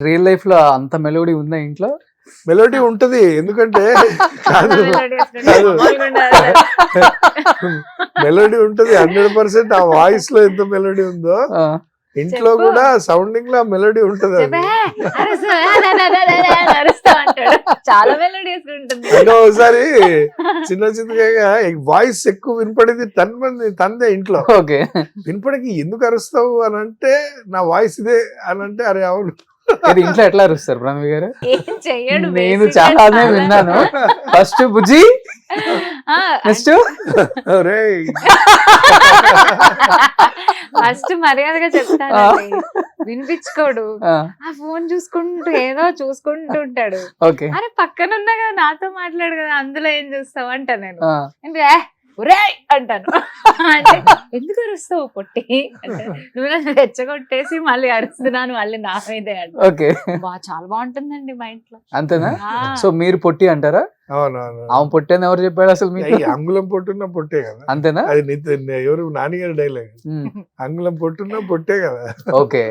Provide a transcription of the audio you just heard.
Real life లో అంత melody ఉందా ఇంట్లో? మెలోడీ ఉంటది, ఎందుకంటే కాదు మెలోడీ ఉంటది 100%. ఆ వాయిస్ లో ఎంత మెలోడీ ఉందో ఆ, ఇంట్లో చెప్పు. కూడా సౌండింగ్ లో మెలోడీ ఉంటది. అది చాలా మెలోడియస్ ఉంటుంది. అంటే ఒకసారి చిన్న చిన్నగా వాయిస్ ఎక్కువ వినపడింది తందే ఇంట్లో. ఓకే. వినపడికి ఎందుకు అరుస్తావు అని అంటే నా వాయిస్ ఇదే అని అంటే, అరే అవును. ఇది ఇంట్లో ఎట్లా అరుస్తారు ప్రణవి గారు? ఏం చెయ్యడు నేను basic గా చాలానే విన్నాను. ఫస్ట్ బుజ్జి, ఆ, నెక్స్ట్ అరే ఫస్ట్ మర్యాదగా చెప్తానండి, వినిపించుకోడు. ఆ ఫోన్ చూసుకుంటూ ఏదో చూసుకుంటూ ఉంటాడు. ఓకే. అరే పక్కన ఉన్నా కదా, నాతో మాట్లాడు కదా, అందులో ఏం చూస్తావు అంట. నేను అంటే ఒరే అంటాను. అంటే ఎందుకు అరుస్తావు పొట్టి అంటే, నువ్వు నన్ను రెచ్చగొట్టేసి మళ్ళీ అరుస్తున్నాను మళ్ళీ నా మీదే అంటే. ఓకే. చాలా బాగుంటుందండి మా ఇంట్లో. అంతేనా? ఆ, సో మీరు పొట్టి అంటారా? అవునవును. ఆమె పొట్టి అని ఎవరు చెప్పాడు అసలు మీకు? అంగుళం పొట్టున్న పొట్టే కదా. అంతేనా? అది ఎవరు నానిగారి డైలాగ్. ఉమ్, అంగుళం పొట్టున్న పొట్టే కదా. ఓకే.